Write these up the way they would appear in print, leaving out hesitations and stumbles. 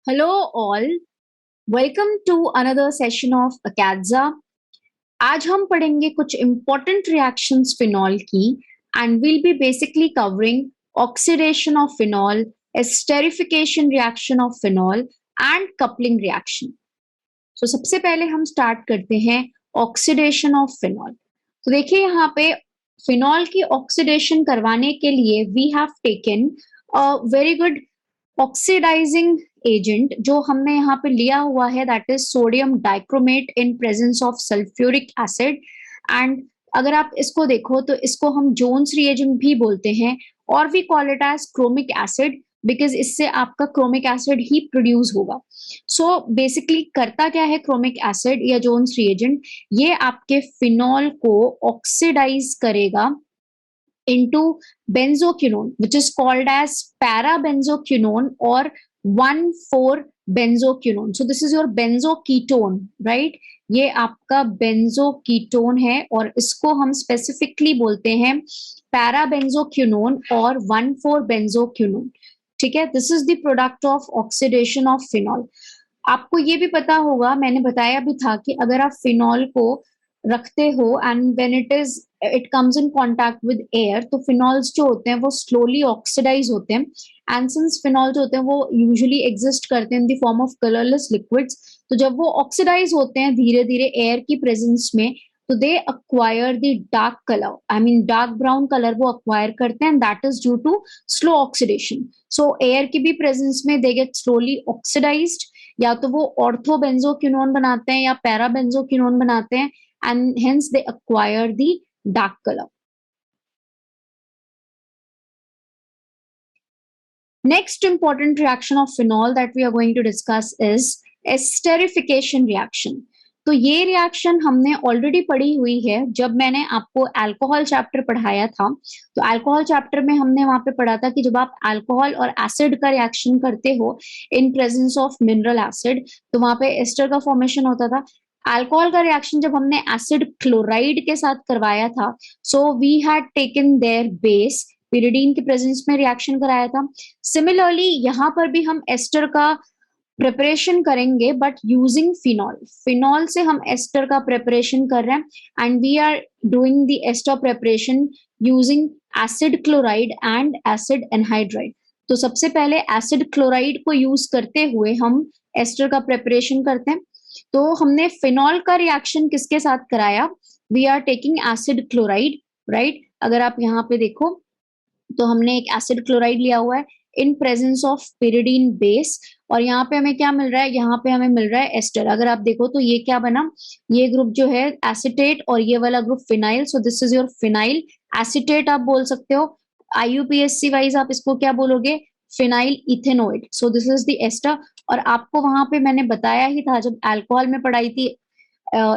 Hello all, welcome to another session of Acadza. आज हम पढ़ेंगे कुछ important reactions phenol की and we'll be basically covering oxidation of phenol, esterification reaction of phenol and coupling reaction. So सबसे पहले हम start करते हैं oxidation of phenol. तो देखिए यहाँ पे phenol की oxidation करवाने के लिए we have taken a very good oxidising agent जो हमने यहाँ पे लिया हुआ है that is sodium dichromate in presence of sulphuric acid and अगर आप इसको देखो तो इसको हम जोन्स रिएजेंट भी बोलते हैं और we call it as chromic acid because इससे आपका क्रोमिक एसिड ही प्रोड्यूस होगा। सो बेसिकली करता क्या है क्रोमिक एसिड या जोन्स रिएजेंट, ये आपके फिनॉल को ऑक्सीडाइज करेगा into benzoquinone, which is called as para-benzoquinone or 1,4-benzoquinone. So this is your benzoketone, right? ये आपका बेंजोकीटोन है और इसको हम स्पेसिफिकली बोलते हैं पैराबेंजोक्विनोन और 1,4-benzoquinone. ठीक है, this is the product of oxidation of phenol. आपको ये भी पता होगा, मैंने बताया भी था कि अगर आप फिनॉल को रखते हो and when it comes in contact with air तो फिनॉल्स जो होते हैं वो स्लोली ऑक्सीडाइज होते हैं एंड सिंस फिनॉल जो होते हैं वो यूजुअली एग्जिस्ट करते हैं in the form of colourless liquids, तो जब वो ऑक्सीडाइज होते हैं धीरे धीरे एयर की प्रेजेंस में तो they acquire the dark colour, I mean dark brown colour वो अक्वायर करते हैं and that is due to slow oxidation. So air की भी प्रेजेंस में दे गेट स्लोली ऑक्सीडाइज्ड, या तो वो ऑर्थोबेंजोक्विनोन बनाते हैं या पैराबेंजोक्विनोन बनाते हैं and hence they acquire the dark color. Next important reaction of phenol that we are going to discuss is esterification reaction. तो ये रिएक्शन हमने ऑलरेडी पढ़ी हुई है जब मैंने आपको अल्कोहल चैप्टर पढ़ाया था। तो अल्कोहल चैप्टर में हमने वहां पे पढ़ा था कि जब आप अल्कोहल और एसिड का रिएक्शन करते हो इन प्रेजेंस ऑफ मिनरल एसिड तो वहां पे एस्टर का फॉर्मेशन होता था। अल्कोहल का रिएक्शन जब हमने एसिड क्लोराइड के साथ करवाया था so we had taken their base pyridine के प्रेजेंस में रिएक्शन कराया था। सिमिलरली यहाँ पर भी हम एस्टर का प्रिपरेशन करेंगे बट यूजिंग फिनॉल। फिनॉल से हम एस्टर का प्रिपरेशन कर रहे हैं and we are doing the ester preparation using acid chloride and acid anhydride. तो सबसे पहले एसिड क्लोराइड को यूज करते हुए हम एस्टर का प्रिपरेशन करते हैं। तो हमने फिनॉल का रिएक्शन किसके साथ कराया, we are taking acid chloride, right. अगर आप यहाँ पे देखो तो हमने एक एसिड क्लोराइड लिया हुआ है इन प्रेजेंस ऑफ पिरिडीन बेस और यहाँ पे हमें क्या मिल रहा है, यहाँ पे हमें मिल रहा है एस्टर। अगर आप देखो तो ये क्या बना, ये ग्रुप जो है एसिटेट और ये वाला group phenyl, so this is your phenyl acetate आप बोल सकते हो। IUPAC वाइज आप इसको क्या बोलोगे, phenyl ethanoate. So this is the ester. और आपको वहां पे मैंने बताया ही था जब अल्कोहल में पढ़ाई थी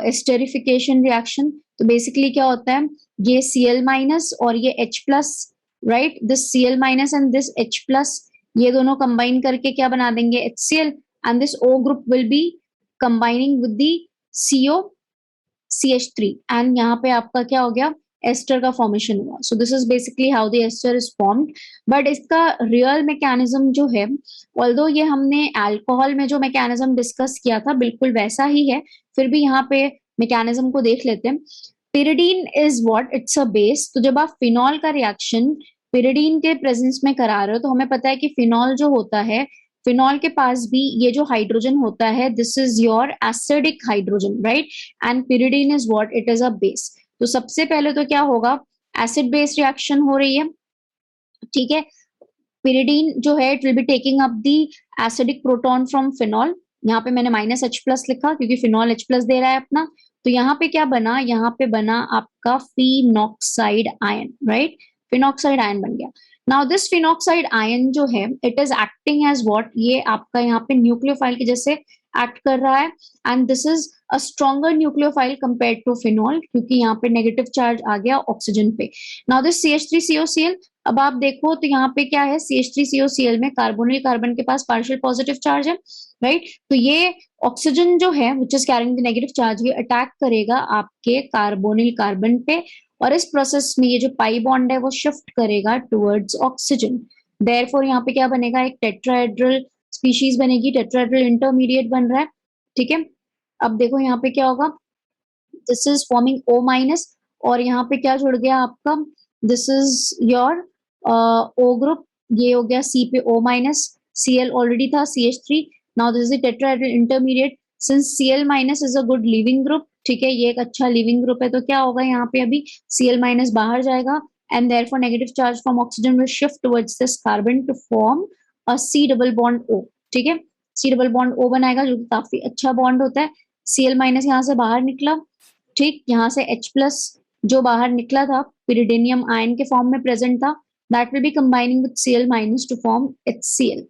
एस्टेरिफिकेशन रिएक्शन, तो बेसिकली क्या होता है, ये Cl माइनस और ये H plus, right, this Cl minus and this H plus ये दोनों कंबाइन करके क्या बना देंगे HCl and this O group will be combining with the CO CH3 and यहाँ पे आपका क्या हो गया, एस्टर का फॉर्मेशन हुआ। So this is basically how the ester is formed. But इसका रियल मैकेनिज्म जो है, ऑल्दो ये हमने अल्कोहल में जो मैकेनिज्म डिस्कस किया था बिल्कुल वैसा ही है, फिर भी यहाँ पे मैकेनिज्म को देख लेते हैं। Pyridine is what, it's a base. तो जब आप फिनॉल का रिएक्शन पिरिडीन के प्रेजेंस में करा रहे हो तो हमें पता है कि फिनॉल जो होता है, फिनॉल के पास भी ये जो हाइड्रोजन होता है this is your acidic hydrogen, right, and pyridine is what, it is a base. तो सबसे पहले तो क्या होगा, एसिड बेस रिएक्शन हो रही है, ठीक है। पिरिडीन जो है it will be taking up the acidic proton from phenol. यहाँ पे मैंने -H प्लस लिखा क्योंकि फिनॉल H प्लस दे रहा है अपना। तो यहाँ पे क्या बना, यहाँ पे बना आपका phenoxide ion, right, phenoxide ion बन गया। नाउ दिस फिनॉक्साइड आयन जो है it is acting as what, ये आपका यहाँ पे न्यूक्लियोफाइल के जैसे एक्ट कर रहा है and this is a stronger nucleophile compared to phenol क्योंकि यहाँ पे नेगेटिव चार्ज आ गया ऑक्सीजन पे। नाउ दिस CH3COCl, अब आप देखो तो यहाँ पे क्या है, CH3COCl में कार्बोनिल कार्बन के पास पार्शियल पॉजिटिव चार्ज है, राइट। तो ये ऑक्सीजन जो है which is carrying the negative charge ये अटैक करेगा आपके कार्बोनिल कार्बन पे और इस प्रोसेस में ये जो पाई बॉन्ड है वो शिफ्ट करेगा टुवर्ड्स ऑक्सीजन। देयरफॉर यहाँ पे क्या बनेगा, एक टेट्राहेड्रल स्पीशीज बनेगी, टेट्राहेड्रल इंटरमीडिएट बन रहा है, ठीक है। अब देखो यहाँ पे क्या होगा, this is forming O minus, और यहाँ पे क्या जुड़ गया आपका, this is your O group, ये हो गया C पे O माइनस, Cl ऑलरेडी था CH3, now this is tetrahedral intermediate, since Cl minus is a good leaving group, ठीक है, ये एक अच्छा लिविंग ग्रुप है, तो क्या होगा यहाँ पे अभी Cl माइनस बाहर जाएगा, and therefore negative charge from oxygen will shift towards this carbon to form a C double bond O, ठीक है, C double bond O बनाएगा, जो काफी अच्छा बॉन्ड होता है। Cl माइनस यहाँ से बाहर निकला, ठीक, यहाँ से H प्लस जो बाहर निकला था पिरिडीनियम आयन के फॉर्म में प्रेजेंट था, that will be combining with Cl minus to form HCl,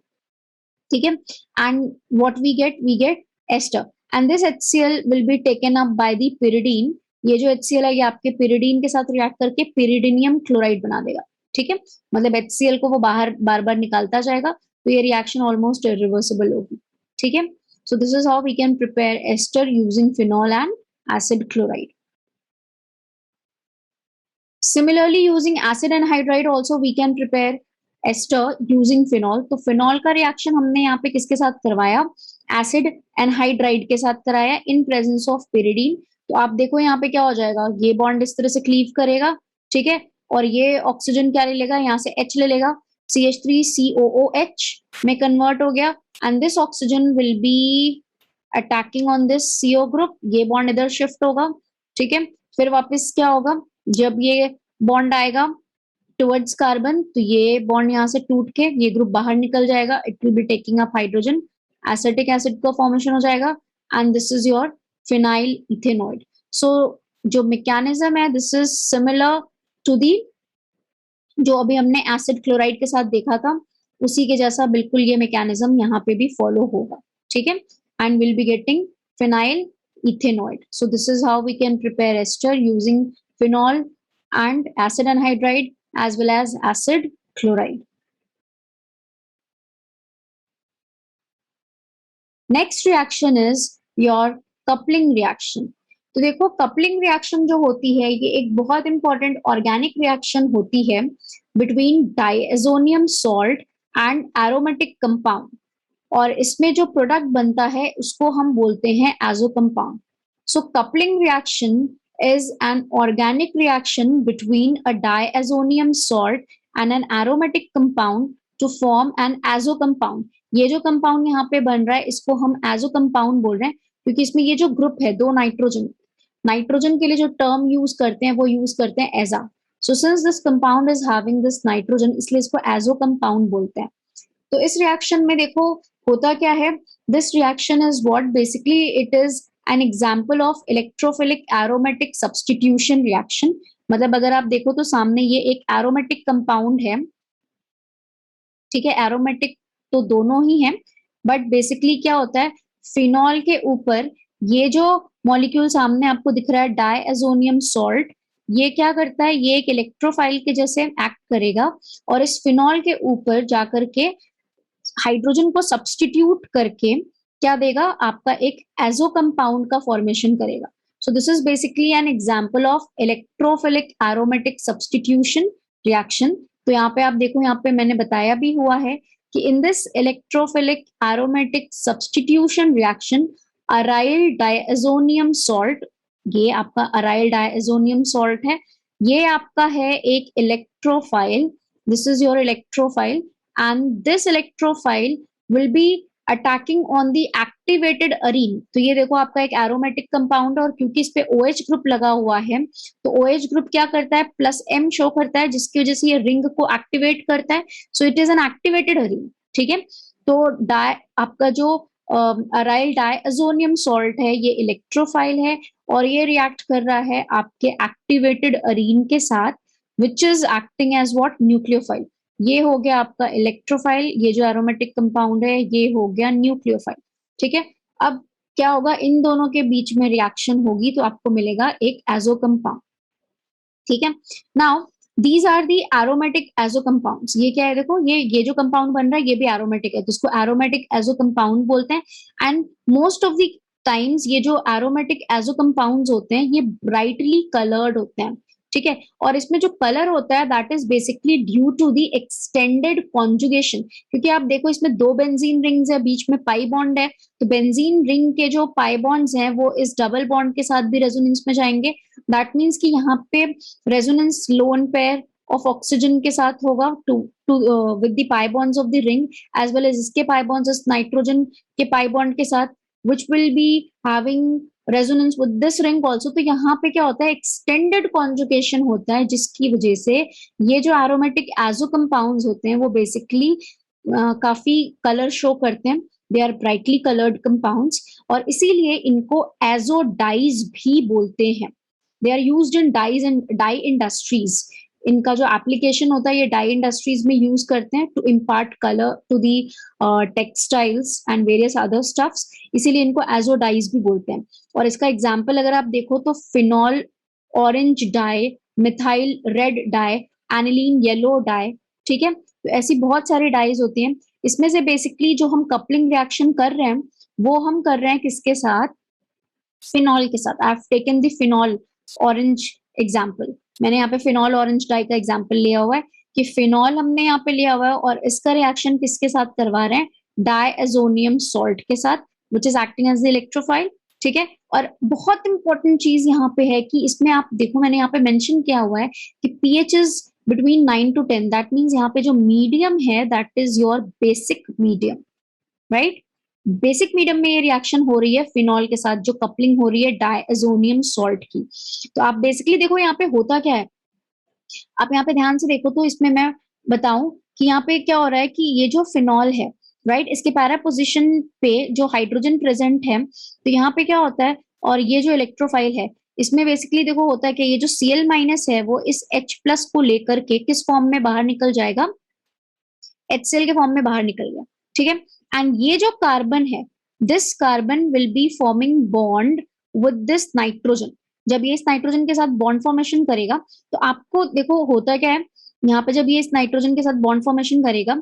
ठीक है, and what we get ester, and this HCl will be taken up by the pyridine, ये जो HCl है ये आपके पिरिडीन के साथ रिएक्ट करके पिरिडीनियम क्लोराइड बना देगा, ठीक है, मतलब HCl को वो बाहर बार बार निकालता जाएगा, तो ये रिएक्शन ऑलमोस्ट इरिवर्सिबल होगी, ठीक है। So this is how we can prepare ester using phenol and acid chloride. Similarly, using acid anhydride also we can prepare ester using phenol. तो phenol का रिएक्शन हमने यहाँ पे किसके साथ करवाया, एसिड एनहाइड्राइड के साथ कराया इन प्रेजेंस ऑफ pyridine। तो आप देखो यहाँ पे क्या हो जाएगा, ये बॉन्ड इस तरह से क्लीव करेगा, ठीक है, और ये ऑक्सीजन क्या ले लेगा, यहाँ से H ले लेगा, CH3COOH में कन्वर्ट हो गया, and this oxygen will be attacking on this CO group, ये बॉन्ड इधर शिफ्ट होगा, ठीक है, फिर वापस क्या होगा, जब ये बॉन्ड आएगा टुवर्ड्स कार्बन, तो ये बॉन्ड यहाँ से टूट के ये ग्रुप बाहर निकल जाएगा, it will be taking up hydrogen, acetic acid का फॉर्मेशन हो जाएगा, and this is your phenyl ethanoid. So जो मैकेनिज्म है this is similar to the जो अभी हमने एसिड क्लोराइड के साथ देखा था, उसी के जैसा बिल्कुल ये मैकेनिज्म यहाँ पे भी फॉलो होगा, ठीक है, and will be getting phenyl ethanoid. So this is how we can prepare ester using phenol and acid anhydride as well as acid chloride. Next reaction is your coupling reaction. तो देखो coupling reaction जो होती है ये एक बहुत important organic reaction होती है between diazonium salt and aromatic compound, और इसमें जो प्रोडक्ट बनता है उसको हम बोलते हैं azo compound. So coupling reaction is an organic reaction between a diazonium salt and an aromatic compound to form an azo compound। ये जो कंपाउंड यहाँ पे बन रहा है इसको हम एजो कंपाउंड बोल रहे हैं, क्योंकि इसमें ये जो ग्रुप है दो नाइट्रोजन के लिए जो टर्म यूज करते हैं वो यूज करते हैं एजा। So since this compound is having this nitrogen, इसलिए इसको एजो कंपाउंड बोलते हैं। तो इस रिएक्शन में देखो होता क्या है, this reaction is what basically it is an example of electrophilic aromatic substitution reaction। मतलब अगर आप देखो तो सामने ये एक एरोमेटिक कंपाउंड है, ठीक है, एरोमेटिक तो दोनों ही हैं, बट बेसिकली क्या होता है फिनॉल के ऊपर ये जो मॉलिक्यूल सामने आपको दिख रहा है डायएजोनियम सॉल्ट, ये क्या करता है, ये एक इलेक्ट्रोफाइल के जैसे एक्ट करेगा और इस फिनॉल के ऊपर जाकर के हाइड्रोजन को सब्स्टिट्यूट करके क्या देगा, आपका एक एजो कंपाउंड का फॉर्मेशन करेगा। सो this is basically an example of electrophilic aromatic substitution reaction. तो यहाँ पे आप देखो, यहाँ पे मैंने बताया भी हुआ है कि in this electrophilic aromatic substitution reaction aryl diazonium salt, ये आपका अराइल डायएजोनियम सॉल्ट है, ये आपका है एक electrophile, this is your electrophile, and this electrophile will be attacking on the activated Areen. तो ये देखो आपका एक एरोमेटिक कंपाउंड और क्योंकि इस पे OH ग्रुप लगा हुआ है तो OH ग्रुप क्या करता है, +M शो करता है, जिसकी वजह से ये रिंग को एक्टिवेट करता है। So it is an activated Areen, ठीक है। तो आपका जो अराइल डायएजोनियम सॉल्ट है ये इलेक्ट्रोफाइल है और ये रिएक्ट कर रहा है आपके एक्टिवेटेड अरीन के साथ, which is acting as what, nucleophile. ये हो गया आपका इलेक्ट्रोफाइल, ये जो एरोमेटिक कंपाउंड है ये हो गया न्यूक्लियोफाइल, ठीक है। अब क्या होगा, इन दोनों के बीच में रिएक्शन होगी तो आपको मिलेगा एक एजो कंपाउंड, ठीक है। Now these are the aromatic azo compounds. ये क्या है, देखो ये जो कंपाउंड बन रहा है ये भी एरोमेटिक है, तो इसको एरोमेटिक एजो कंपाउंड बोलते हैं। And most of the times ये जो एरोमेटिक एजो कंपाउंड्स होते हैं ये ब्राइटली कलर्ड होते हैं, ठीक है। और इसमें जो कलर होता है that is basically due to the extended conjugation, क्योंकि आप देखो इसमें दो बेंजीन रिंग्स है, बीच में पाई बॉन्ड है, तो बेंजीन रिंग के जो पाई बॉन्ड्स हैं वो इस डबल बॉन्ड के साथ भी रेजोनेंस में जाएंगे। दैट मीन्स कि यहाँ पे resonance lone pair of oxygen के साथ होगा to to with the pi bonds of the ring, as well as इसके पाई बॉन्ड्स नाइट्रोजन के पाई बॉन्ड के साथ, which will be having resonance with this ring also। तो यहाँ पे क्या होता है, एक्सटेंडेड कॉन्जुगेशन होता है, जिसकी वजह से ये जो एरोमेटिक एजो कंपाउंड्स होते हैं वो बेसिकली काफी कलर शो करते हैं, they are brightly coloured compounds, और इसीलिए इनको एजो डाइज भी बोलते हैं। They are used in dyes and dye industries. इनका जो एप्लीकेशन होता है ये डाई इंडस्ट्रीज में यूज करते हैं to impart colour to the textiles and various other stuffs, इसीलिए इनको एजो डाइज भी बोलते हैं। और इसका एग्जाम्पल अगर आप देखो तो phenol orange dye, methyl red dye, aniline yellow dye, ठीक है। तो ऐसी बहुत सारी डाइज होती हैं। इसमें से बेसिकली जो हम कपलिंग रिएक्शन कर रहे हैं वो हम कर रहे हैं किसके साथ, फिनॉल के साथ। I have taken the phenol orange example, मैंने यहाँ पे फिनॉल ऑरेंज डाई का एग्जाम्पल लिया हुआ है कि फिनॉल हमने यहाँ पे लिया हुआ है और इसका रिएक्शन किसके साथ करवा रहे हैं, डायएजोनियम सॉल्ट के साथ, which is acting as the electrophile, ठीक है। और बहुत इंपॉर्टेंट चीज यहाँ पे है कि इसमें आप देखो मैंने यहाँ पे मेंशन किया हुआ है कि pH is between 9 to 10, that means यहाँ पे जो मीडियम है that is your basic medium, right. Basic medium में ये रिएक्शन हो रही है फिनॉल के साथ, जो कपलिंग हो रही है डायएजोनियम सॉल्ट की। तो आप बेसिकली देखो यहाँ पे होता क्या है, आप यहाँ पे ध्यान से देखो तो इसमें मैं बताऊं कि यहाँ पे क्या हो रहा है कि ये जो फिनॉल है, राइट, इसके पैरा पोजिशन पे जो हाइड्रोजन प्रेजेंट है, तो यहाँ पे क्या होता है, और ये जो इलेक्ट्रोफाइल है इसमें बेसिकली देखो होता है कि ये जो Cl माइनस है वो इस H+ को लेकर के किस फॉर्म में बाहर निकल जाएगा, HCl के फॉर्म में बाहर निकल गया, ठीक है। एंड ये जो कार्बन है, this carbon will be forming bond with this nitrogen. जब ये इस नाइट्रोजन के साथ बॉन्ड फॉर्मेशन करेगा तो आपको देखो होता क्या है, यहाँ पे जब ये इस नाइट्रोजन के साथ बॉन्ड फॉर्मेशन करेगा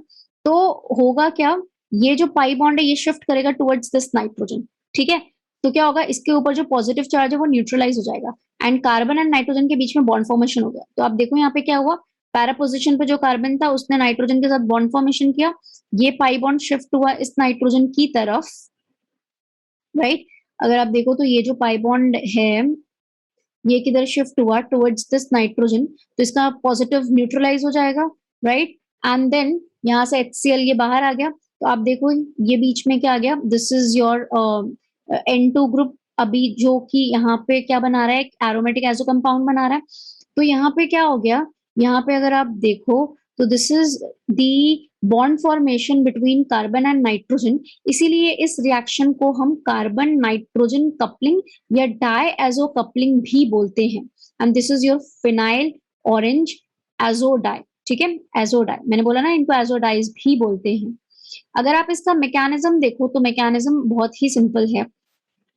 तो होगा क्या, ये जो पाई बॉन्ड है ये शिफ्ट करेगा टुवर्ड्स दिस नाइट्रोजन, ठीक है। तो क्या होगा, इसके ऊपर जो पॉजिटिव चार्ज है वो न्यूट्रलाइज हो जाएगा एंड कार्बन एंड नाइट्रोजन के बीच में बॉन्ड फॉर्मेशन हो गया। तो आप देखो यहाँ पे क्या हुआ, पैरा पोजिशन पे जो कार्बन था उसने नाइट्रोजन के साथ बॉन्ड फॉर्मेशन किया, ये पाई बॉन्ड शिफ्ट हुआ इस नाइट्रोजन की तरफ, राइट। अगर आप देखो तो ये जो पाई बॉन्ड है ये किधर शिफ्ट हुआ, टुवर्ड्स दिस नाइट्रोजन, तो इसका पॉजिटिव न्यूट्रलाइज हो जाएगा, राइट। एंड देन यहाँ से HCl ये बाहर आ गया, तो आप देखो ये बीच में क्या आ गया, this is your N2 group, अभी जो कि यहाँ पे क्या बना रहा है, एक एरोमेटिक एजो कंपाउंड बना रहा है। तो यहाँ पे क्या हो गया, यहाँ पे अगर आप देखो तो this is the bond formation between carbon and nitrogen, इसीलिए इस रिएक्शन को हम कार्बन नाइट्रोजन कपलिंग या डायएजो कपलिंग भी बोलते हैं। And this is your phenyl orange azo dye, ठीक है, एजो डाई, मैंने बोला ना इनको एजो डाइज भी बोलते हैं। अगर आप इसका मैकेनिज्म देखो तो मैकेनिज्म बहुत ही सिंपल है।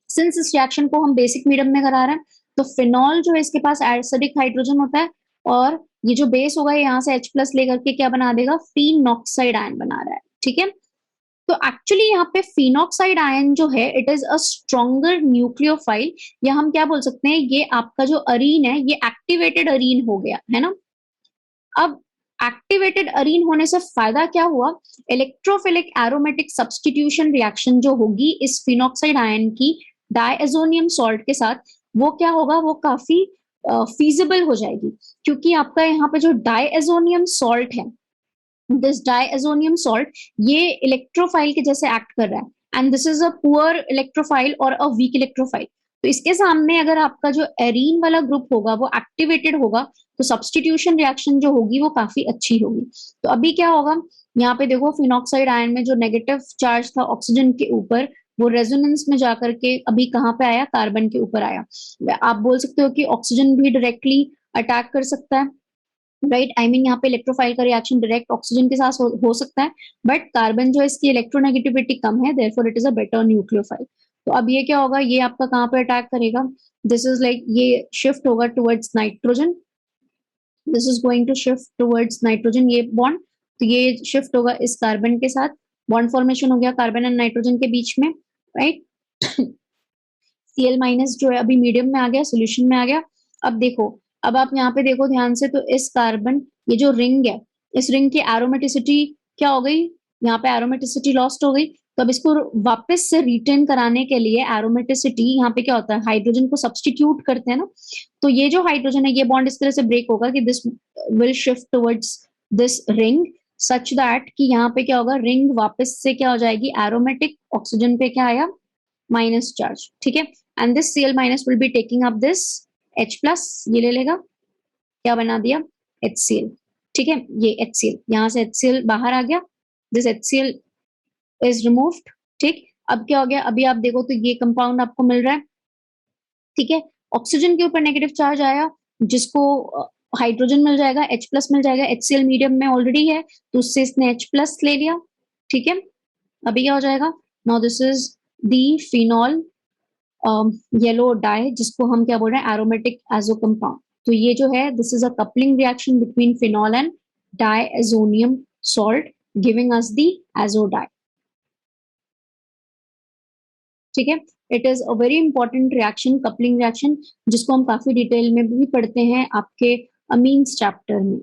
सिंस इस रिएक्शन को हम बेसिक मीडियम में करा रहे हैं तो फिनॉल जो है इसके पास एसिडिक हाइड्रोजन होता है और ये जो बेस होगा यहाँ से H+ लेकर के क्या बना देगा, फिनॉक्साइड आयन बना रहा है, ठीक है। तो एक्चुअली यहाँ पे फिनॉक्साइड आयन जो है it is a stronger nucleophile, या हम क्या बोल सकते हैं, ये आपका जो अरीन है ये एक्टिवेटेड अरीन हो गया है ना। अब एक्टिवेटेड अरीन होने से फायदा क्या हुआ, इलेक्ट्रोफिलिक एरोमेटिक सब्स्टिट्यूशन रिएक्शन जो होगी इस फिनॉक्साइड आयन की डायएजोनियम सॉल्ट के साथ, वो क्या होगा, वो काफी फीजिबल हो जाएगी, क्योंकि आपका यहाँ पे जो डायएजोनियम सॉल्ट है, दिस डायएजोनियम सॉल्ट ये इलेक्ट्रोफाइल के जैसे एक्ट कर रहा है and this is a poor electrophile और अ वीक इलेक्ट्रोफाइल। तो इसके सामने अगर आपका जो एरीन वाला ग्रुप होगा वो एक्टिवेटेड होगा तो सब्स्टिट्यूशन रिएक्शन जो होगी वो काफी अच्छी होगी। तो अभी क्या होगा, यहाँ पे देखो फिनॉक्साइड आयन में जो नेगेटिव चार्ज था ऑक्सीजन के ऊपर वो रेजोनेंस में जाकर के अभी कहाँ पे आया, कार्बन के ऊपर आया। आप बोल सकते हो कि ऑक्सीजन भी डायरेक्टली अटैक कर सकता है, राइट, आई मीन यहाँ पे इलेक्ट्रोफाइल का रिएक्शन डायरेक्ट ऑक्सीजन के साथ हो सकता है, बट कार्बन जो है इसकी इलेक्ट्रोनेगेटिविटी कम है, therefore it is a better nucleophile. तो अब ये क्या होगा, ये आपका कहाँ पे अटैक करेगा, दिस इज लाइक ये शिफ्ट होगा towards nitrogen, this is going to shift towards nitrogen, ये बॉन्ड, तो ये शिफ्ट होगा इस कार्बन के साथ, बॉन्ड फॉर्मेशन हो गया कार्बन एंड नाइट्रोजन के बीच में, राइट। Cl माइनस जो है अभी मीडियम में आ गया, सोल्यूशन में आ गया। अब देखो अब आप यहाँ पे देखो ध्यान से, तो इस कार्बन, ये जो रिंग है, इस रिंग की एरोमेटिसिटी क्या हो गई, यहाँ पे एरोमेटिसिटी लॉस्ट हो गई। तो अब इसको वापस से रिटेन कराने के लिए एरोमेटिसिटी, यहाँ पे क्या होता है, हाइड्रोजन को सब्सटीट्यूट करते हैं ना, तो ये जो हाइड्रोजन है, ये बॉन्ड इस तरह से ब्रेक होगा कि this will shift towards this ring, such that कि यहाँ पे क्या होगा, रिंग वापस से क्या हो जाएगी, एरोमेटिक, ऑक्सीजन पे क्या आया, माइनस चार्ज, ठीक है। And this Cl minus will be taking up this H plus, ये ले लेगा, क्या बना दिया, HCl, ठीक है। ये HCl, यहाँ से HCl बाहर आ गया, दिस HCl इज रिमूव्ड, ठीक। अब क्या हो गया, अभी आप देखो तो ये कंपाउंड आपको मिल रहा है, ठीक है। ऑक्सीजन के ऊपर नेगेटिव चार्ज आया, जिसको हाइड्रोजन मिल जाएगा, H प्लस मिल जाएगा, HCl मीडियम में ऑलरेडी है, तो उससे इसने H प्लस ले लिया, ठीक है। अभी क्या हो जाएगा, now this is the phenol yellow die, जिसको हम क्या बोल रहे हैं, एरोमेटिक एजो कंपाउंड। तो ये जो है, this is a coupling reaction between phenol and diazonium salt, giving us the azo dye, ठीक है। It is a very important reaction, coupling reaction, जिसको हम काफी डिटेल में भी पढ़ते हैं आपके अमीन्स चैप्टर में।